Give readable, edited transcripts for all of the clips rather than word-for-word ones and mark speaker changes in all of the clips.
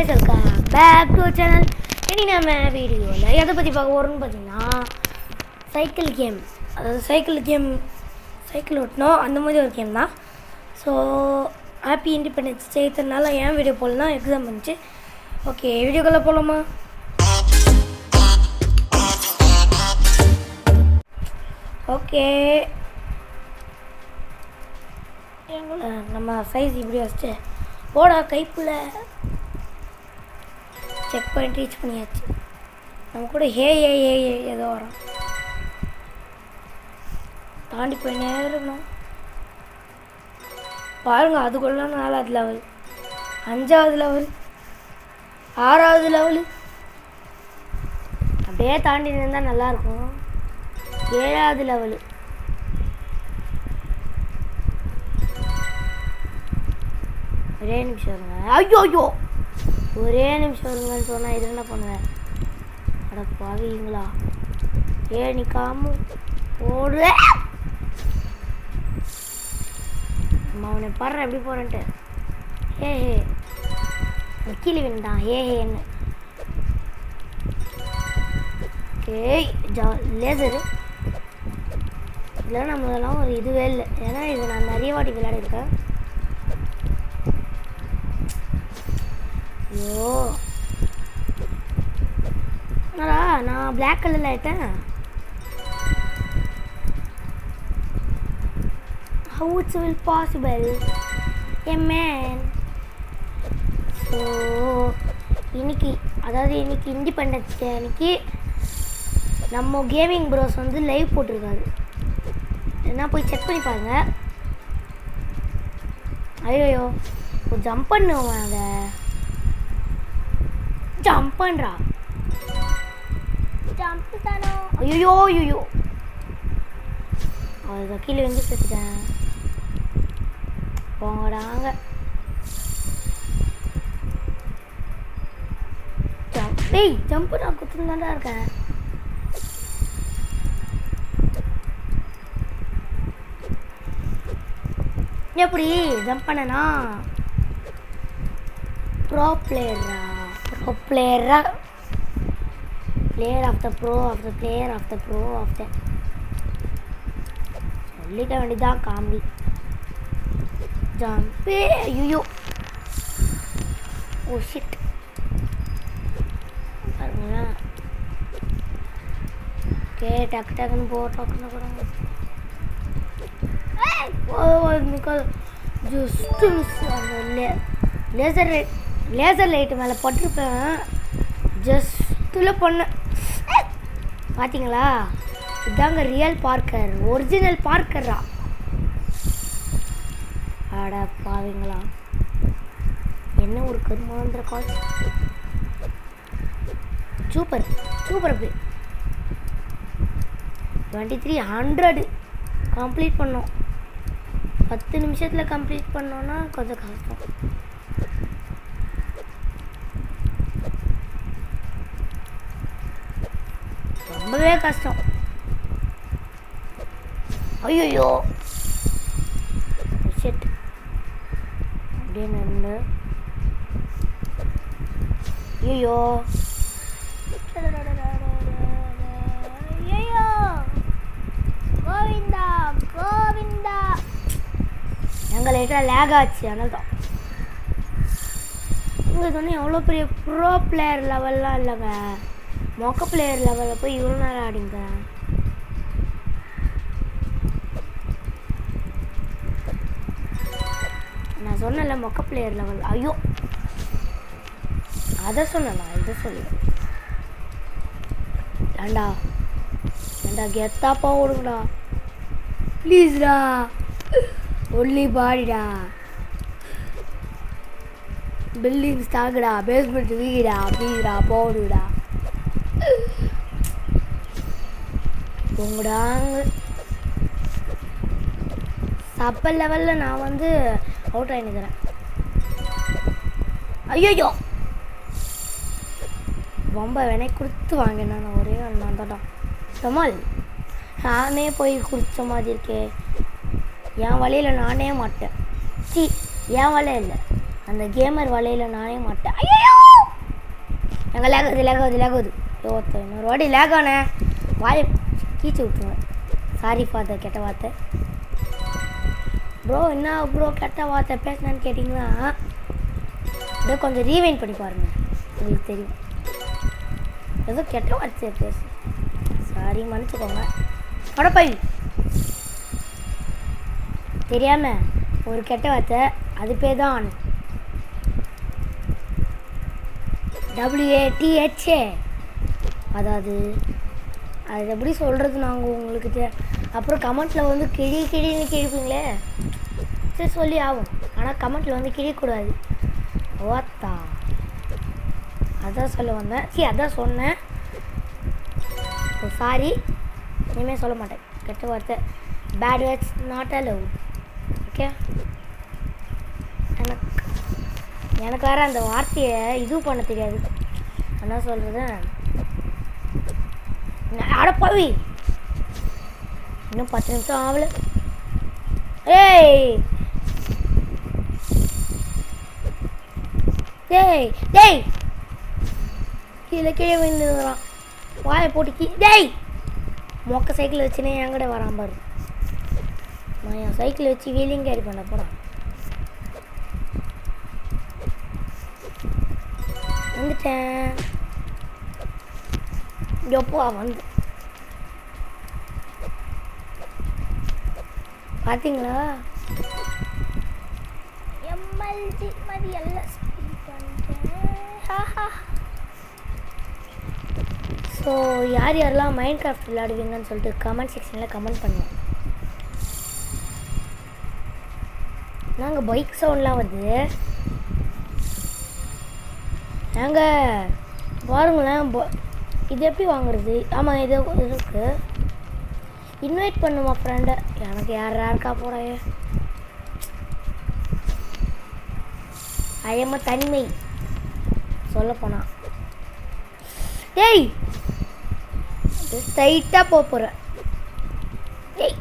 Speaker 1: guys, welcome back to our channel. இனி நம்ம வீடியோவில் எதை பற்றி பார்க்க போகிறோம்னு பார்த்தீங்கன்னா சைக்கிள் கேம். அதாவது சைக்கிள் ஓட்டணும் அந்த மாதிரி ஒரு கேம் தான். ஸோ ஹாப்பி இண்டிபெண்டன்ஸ் டே இத்தனால ஏன் வீடியோ போடலன்னா எக்ஸாம் வந்துச்சு. ஓகே, வீடியோக்குள்ளே போகலாமா? ஓகே, நம்ம சைஸ் இப்படி வச்சுட்டு போடா கைப்புள்ள செக் பாயிண்ட் ரீச் பண்ணியாச்சு. நம்ம கூட ஏதோ வரோம் தாண்டி போய் நேரணும் பாருங்க. அதுக்குள்ள 4வது லெவல், 5வது லெவல், 6வது லெவலு அப்படியே தாண்டி இருந்தால் நல்லாயிருக்கும். 7வது லெவலு, ஒரே நிமிஷம் வருங்க. ஐயோ ஒரே நிமிஷம் வருங்கன்னு சொன்னால் இது என்ன பண்ணுவேன்? அட பாவீங்களா, நிற்காம ஓடு. அவனை பாடுற எப்படி போகிறேன்ட்டு கீழே வேண்டாம் என்ன. லேசரு இல்லை, நம்மளெல்லாம் ஒரு இதுவே இல்லை. ஏன்னா இது நான் நிறைய வாட்டி விளையாடிருக்கேன். ஐயோ நான் பிளாக் கலரில் ஆகிட்டேன். How it's will possible? A man. So இன்னைக்கு இண்டிபெண்டன்ஸ் டே அன்னைக்கு நம்ம கேமிங் ப்ரோஸ் வந்து லைவ் போட்டிருக்காரு. என்ன போய் செக் பண்ணி பாருங்க. ஐயோ ஜம்ப் பண்ணுவோம். அதை ஜம்ப் பண்ணுறா, ஜம்ப் தானோ. ஐயோ அதுதான் கீழே வந்து செத்துட்டேன். போங்கடாங்க. ஜம்ப் நான் குத்துன்னு தான் இருக்கேன். எப்படி ஜம்ப் பண்ணனா? Bro player of the bro of the player of the bro of the சொல்லிக்க வேண்டியதான். காமெடி ஜம்பே. ஐயோ ஓ ஷிட் பாருங்களா. ஓகே, டக்குன்னு போ. டக்குன்னு கூட ஜஸ்ட் மிஸ். அந்த லேசர் லைட்டு மேலே பட்டிருப்பேன். ஜஸ்ட்டில் பண்ணேன். பார்த்தீங்களா? இதாங்க ரியல் பார்க்கர், ஒரிஜினல் பார்க்கரா. அட பாவீங்களா, என்ன ஒரு கருமாந்திர கால். சூப்பர் அப்படி 2300 கம்ப்ளீட் பண்ணோம். 10 நிமிஷத்தில் கம்ப்ளீட் பண்ணோன்னா கொஞ்சம் கஷ்டம். ரொம்பவே கஷ்டம். ஐயோ ஷிட் அப்படியே நின்று. ஐயோ கோவிந்தா எங்கள் லைட்டாக லேக் ஆச்சு. அதனால தான் உங்களுக்கு சொன்னால் எவ்வளோ பெரிய ப்ரோ பிளேயர் லெவல்லாம் இல்லைங்க. மொக்க பிளேயர் லெவலில் போய் இவ்வளோ நேரம் ஆடிங்க. நான் சொன்னல மொக்க பிளேயர் லெவல். ஐயோ அதை சொன்னலாம், இதை சொல்லு. ஏண்டா கெத்தா போடுங்கடா ப்ளீஸ்டா. ஒன்லி பாடிடா. பில்டிங்ஸ் தாக்குடா, பேஸ்மெண்ட் வீடா, ப்ளீஸ்டா போடுடா. உங்கடாங்க சப்பல் லெவலில் நான் வந்து அவுட் ஆகினுக்கிறேன். ஐயோ ரொம்ப வினை கொடுத்து வாங்கினேன் நான். ஒரே நான் தான் சமால் நானே போய் குடித்த மாதிரி இருக்கே. என் வழியில் நானே மாட்டேன். என் வலை இல்லை, அந்த கேமர் வலையில் நானே மாட்டேன். ஐயோ அங்கே லேகாகுது இன்னொரு வாட்டி லேகானே வாயை கீச்சு விட்டுருவேன். சாரி ஃபாதர், கெட்ட வார்த்தை ப்ரோ. என்ன ப்ரோ கெட்ட வார்த்தை பேசினான்னு கேட்டிங்கன்னா இதை கொஞ்சம் ரீவைண்ட் பண்ணி பாருங்கள், உங்களுக்கு தெரியும். ஏதோ கெட்ட வார்த்தையை பேசு, சாரி மன்னிச்சுக்கோங்க. அடப்பை தெரியாமல் ஒரு கெட்ட வார்த்தை, அது பேர் தான் WATHA. அதாவது அது எப்படி சொல்கிறது நாங்கள் உங்களுக்கு அப்புறம் கமெண்ட்டில் வந்து கிழின்னு கிழிப்பீங்களே, சரி சொல்லி ஆகும். ஆனால் கமெண்ட்டில் வந்து கிழிக்கூடாது. ஓத்தா அதான் சொல்ல வந்தேன், அதான் சொன்னேன். சாரி, இனிமேல் சொல்ல மாட்டேன் கெட்ட வார்த்தை. Bad words not allowed. Okay, எனக்கு வேறு அந்த வார்த்தையை இது பண்ண தெரியாது. என்ன சொல்கிறது, அடப்பாவி இன்னும் 10 நிமிஷம் ஆகல. ஏய் டேய் டேய் கீழே விழுந்துறான், வாயை போட்டு டேய் மொக்க சைக்கிள் வச்சுனே என்கிட்ட வரான் பாரு. நான் என் சைக்கிள் வச்சு வீலிங் கேரி பண்ண போகிறான். வந்துட்டேன் எப்போ வந்து பார்த்தீங்களா? எம்எல்ஜி மாதிரி எல்லாம் ஸ்பீட் பண்ணிட்டேன். ஸோ யாரெல்லாம் மைண்ட் கிராஃப்ட் விளையாடுவீங்கன்னு சொல்லிட்டு கமெண்ட் செக்ஷனில் கமெண்ட் பண்ணுவோம். நாங்கள் பைக் சவுண்ட்லாம் வருது. நாங்கள் பாருங்களேன், இது எப்படி வாங்குறது? ஆமாம், இது இருக்குது. இன்வைட் பண்ணுமா ஃப்ரெண்டை? எனக்கு யாருக்கா போகிறாயே? ஐயம்மா தனிமை சொல்லப்போனா. டேய் ஸ்ட்ரைட்டாக போகிறேன். டேய்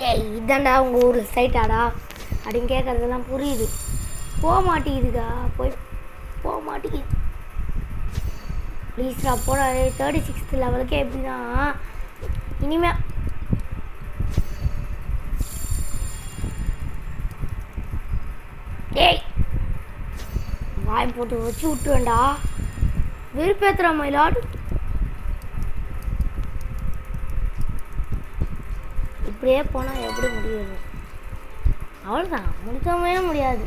Speaker 1: டேய் இதாண்டா உங்கள் ஊரில் ஸ்ட்ரைட்டாடா அப்படின்னு கேட்குறதெல்லாம் புரியுது. போக மாட்டேங்குதுக்கா, போக மாட்டேங்குது. ப்ளீஸ்டா போட. 36th லெவலுக்கே எப்படின்னா இனிமே டேய் வாய் போட்டு வச்சு விட்டுவேண்டா, வெறுப்பேத்துற மயிலாடு. இப்படியே போனால் எப்படி முடியுது? அவ்வளோதான், முடிக்கவே முடியாது.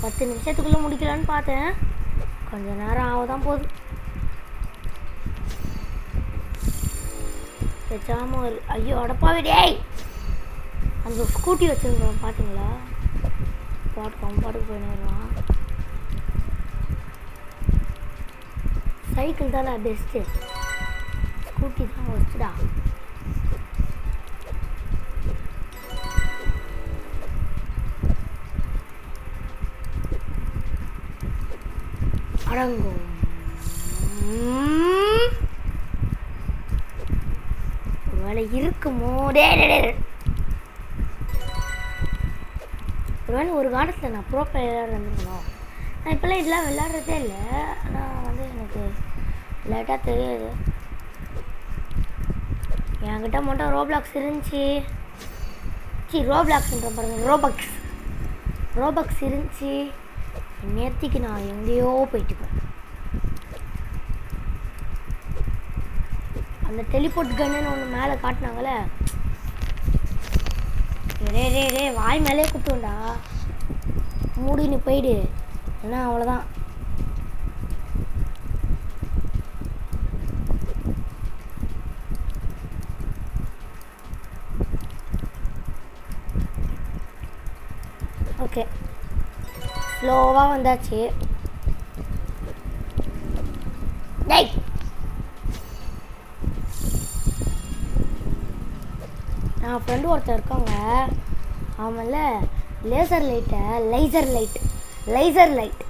Speaker 1: 10 நிமிஷத்துக்குள்ளே முடிக்கலான்னு பார்த்தேன், கொஞ்சம் நேரம் ஆகதான் போகுது. பேசாமல் ஐயோ அடப்பாவே. டேய் அந்த ஸ்கூட்டி வச்சுருந்தோம் பார்த்தீங்களா? பாட்டுக்கு போயிடுவான். சைக்கிள் தானே பெஸ்ட்டு, ஸ்கூட்டி தான் வச்சுடா. அடங்கும் ஒரு வேலை இருக்குமோ? ஒரு வேலை ஒரு காலத்தில் நான் ப்ரோ பிளேயராக இருந்துக்கணும். நான் இப்போல்லாம் இதெல்லாம் விளையாடுறதே இல்லை. ஆனால் வந்து எனக்கு லேட்டாக தெரியாது. என்கிட்ட மட்டும் ரோப்ளாக்ஸ் இருந்துச்சு. ரோப்ளாக்ஸ்ன்ற பாருங்க, ரோபக்ஸ் இருந்துச்சு. நேற்றுக்கு நான் எங்கேயோ போயிட்டுப்பேன். அந்த டெலிபோர்ட் கன்னு ஒன்று மேலே காட்டினாங்களே, ரே வாய் மேலே குத்துண்டா, மூடின்னு போயிடு, ஏன்னா அவ்வளோதான். ஓகே, ஸ்லோவாக வந்தாச்சு. டேய் நான் ஃப்ரெண்டு ஒருத்தர் இருக்காங்க, அவன்ல லேசர் லைட்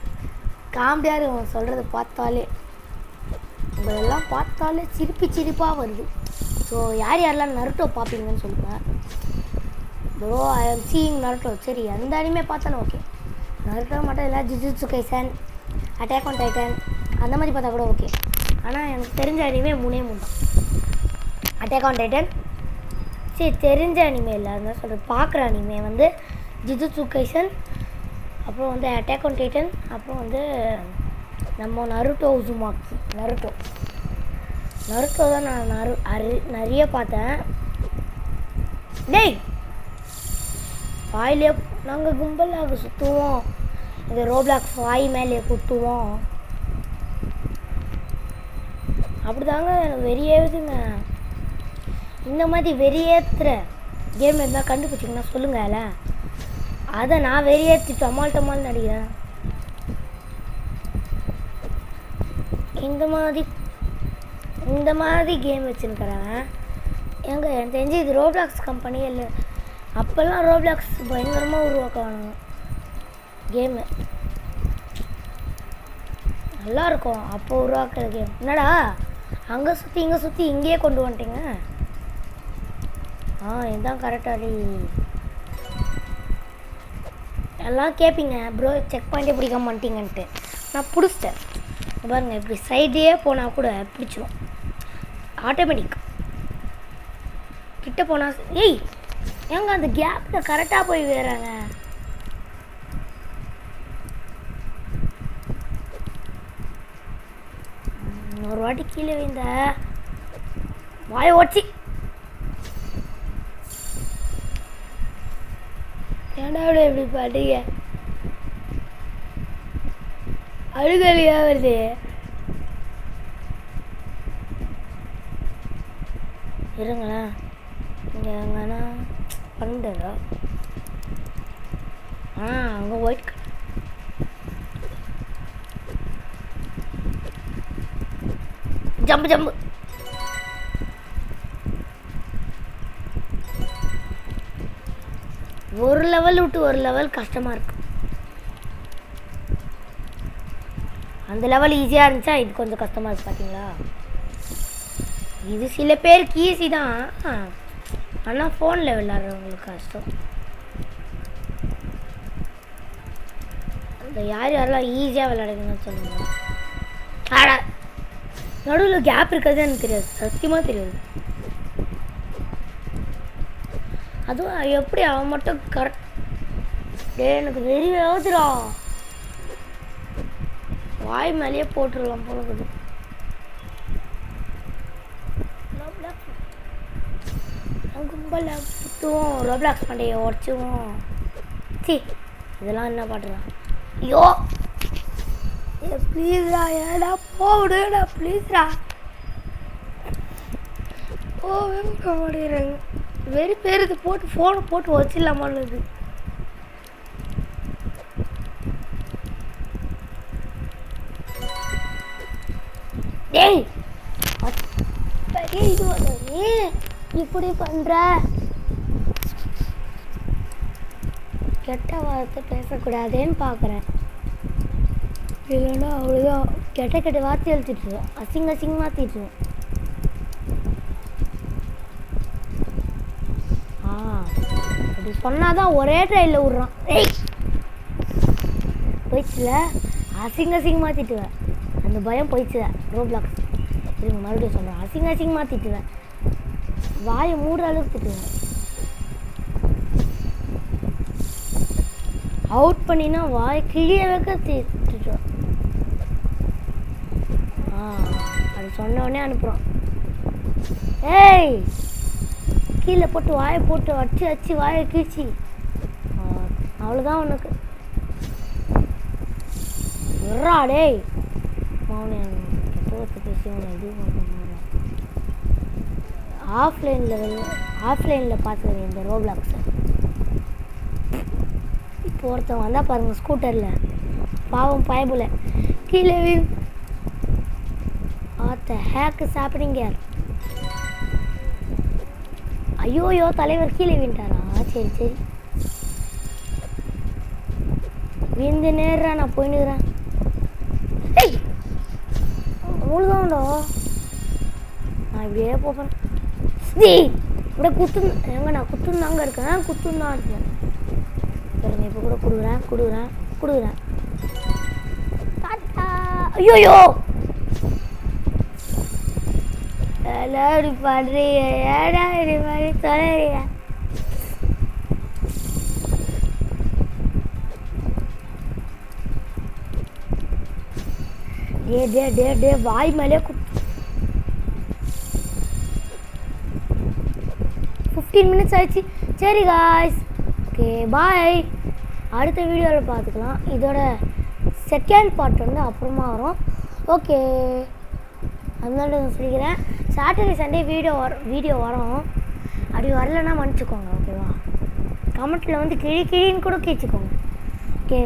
Speaker 1: காமெடியாக அவன் சொல்கிறத பார்த்தாலே, உங்களெல்லாம் பார்த்தாலே சிரிப்பாக வருது. ஸோ யாரெல்லாம் நருட்டோ பார்ப்பீங்கன்னு சொல்லுங்கள். Bro I am seeing Naruto. சரி, எந்த அனிமே பார்த்தாலும் ஓகே. நருட்டோ மட்டும் இல்லை, jujutsu kaizen, attack on Titan அந்த மாதிரி பார்த்தா கூட ஓகே. ஆனால் எனக்கு தெரிஞ்ச அனிமே 3 தான். அட்டாக் ஆன் டைட்டன், சரி தெரிஞ்ச அனிமே இல்லை, அதுதான் சொல்கிறேன். பார்க்குற அனிமே வந்து ஜுஜுட்சு கைசன், அப்புறம் வந்து அட்டாக் ஆன் டைட்டன், அப்புறம் வந்து நம்ம நருட்டோ உசுமாக்கி. நருட்டோ தான் நான் நிறைய பார்த்தேன். டேய் வாயிலே நாங்கள் கும்பலாக சுற்றுவோம், இந்த ரோப்ளாக்ஸ் வாய் மேலே குத்துவோம், அப்படி தாங்க எனக்கு வெறியேதுங்க. இந்த மாதிரி வெறியேற்றுற கேம் இருந்தால் கண்டுபிடிச்சிங்கன்னா சொல்லுங்கல்ல, அதை நான் வெறியேற்றி டமால் நடிக்கிறேன். இந்த மாதிரி கேம் வச்சுருக்கிறேன். எனக்கு தெரிஞ்சு இது ரோப்ளாக்ஸ் கம்பெனி இல்லை, அப்போல்லாம் ரோப்ளாக்ஸ் பயங்கரமாக உருவாக்குவானுங்க கேமு, நல்லாயிருக்கும் அப்போ உருவாக்குற கேம். என்னடா அங்கே சுற்றி இங்கேயே கொண்டு வந்துட்டீங்க. இதுதான் கரெக்டாக. எல்லாம் கேட்பீங்க ப்ரோ செக் பாயிண்ட்டே பிடிக்காம பண்ணிட்டீங்கன்ட்டு. நான் பிடிச்சிட்டேன் பாருங்க, இப்படி சைடே போனால் கூட பிடிச்சிடும் ஆட்டோமேட்டிக். கிட்ட போனால் ஏய் ஏங்க அந்த கேப்பில் கரெக்டாக போய் வேறாங்க. ஒரு வாட்டி கீழே வைந்த வாயை ஓச்சி. ஏன்டா விட எப்படி பாட்டீங்க, அழுகலியா வருது. இருங்களேன், இங்கே எங்கன்னா பண்ணுறா. அங்கே ஒயிட் ஜம்பு ஒரு லெவல் விட்டு ஒரு லெவல் கஷ்டமாக இருக்கு. அந்த லெவல் ஈஸியாக இருந்துச்சா, இது கொஞ்சம் கஷ்டமாக இருக்குது பார்த்தீங்களா. இது சில பேருக்கு ஈஸி தான், ஆனால் ஃபோனில் விளாட்றவங்களுக்கு கஷ்டம். அந்த யாரெல்லாம் ஈஸியாக விளையாடுங்கன்னு சொல்லுங்க. ஆடா நடுவில் கேப் இருக்கிறது எனக்கு தெரியாது, சத்தியமாக தெரியாது. அதுவும் எப்படி அவன் மட்டும் கரெக்ட். எனக்கு வெறி ஆகுதுடா, வாய் மேலேயே போட்டுடலாம் போல. கும்பல சுற்றுவோம், ரோப்ளாக்ஸ் பண்டையை உடச்சுவோம். சி இதெல்லாம் என்ன பாட்டுலாம். ஐயோ ப்ளீஸ்டா, ஏடா போவிடுடா ப்ளீஸ்டா. போவே மாட்டேங்கிறாங்க, வெறி பேருக்கு போட்டு ஃபோனை போட்டு வச்சிடலாமான்னு. டேய் இது நீ இப்படி பண்ற, கெட்ட வார்த்தை பேசக்கூடாதுன்னு பார்க்குறேன். இல்லைன்னா அவ்வளோதான், கெட்ட வார்த்தை எழுதிட்டுருவோம், அசிங்கமாக திட்டுவோம். அப்படி சொன்னாதான் ஒரே ட்ரையில் விட்றான். போயிடுச்சுல, அசிங்கமாக திட்டுவேன். அந்த பயம் போயிடுச்சுதான் ரோப்ளாக்ஸ். இருங்க மறுபடியும் சொல்கிறேன், அசிங்கமாக திட்டுவேன், வாயை மூடுற அளவுக்கு திட்டுவேன். அவுட் பண்ணினா வாயை கிளிய வைக்க திட்டுவேன். அது சொன்ன உடனே அனுப்புகிறோம். ஏய் கீழே போட்டு வாயை போட்டு வச்சு வாயை கீழ்ச்சி, அவ்வளோதான் உனக்கு. எறா டேய் மௌனி பேசி இது ஆஃப்லைனில் பார்த்துக்கிறேன் இந்த ரோப்ளாக்ஸை. இப்போ ஒருத்தவங்க வந்தால் பாருங்கள் ஸ்கூட்டரில், பாவம் பயபுல கீழே ஆத்த ஹேக்கு சாப்பிடுங்க. ஐயோயோ தலைவர் கீழே விண்டாரா. சரி விந்து நேரா நான் போயின்னுக்கிறேன். ஏய் அவ்வளோதான்டா, நான் இப்படியே போகிறேன். இப்படியே எங்கே நான் குத்துன்னு தாங்க இருக்கேன், குத்துன்னு தான் இருக்கேன். சரிங்க இப்போ கூட கொடுக்குறேன். கொடுக்குறேன். ஐயோயோ எல்லாரும் பண்ணுறீங்க, ஏடா இது மாதிரி சொல்லுறீங்க. டே வாய் மேலே 15 minutes ஆயிடுச்சு. சரி காய்ஸ், ஓகே பாய். அடுத்த வீடியோவில் பார்த்துக்கலாம். இதோட செகண்ட் பார்ட் வந்து அப்புறமா வரும். ஓகே, அதனால நான் சொல்லிக்கிறேன். சாட்டர்டே சண்டே வீடியோ வரும். அப்படி வரலன்னா மன்னிச்சுக்கோங்க, ஓகேவா? கமெண்ட்டில் வந்து கிழின்னு கூட கேச்சுக்கோங்க. Okay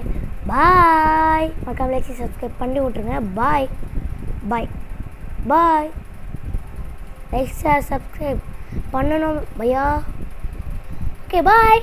Speaker 1: bye. மறக்காம லைக் சப்ஸ்கிரைப் பண்ணி விட்ருங்க. பாய் பாய் பாய். லைக் ஷேர் சப்ஸ்கிரைப் பண்ணணும் பையா. Okay bye.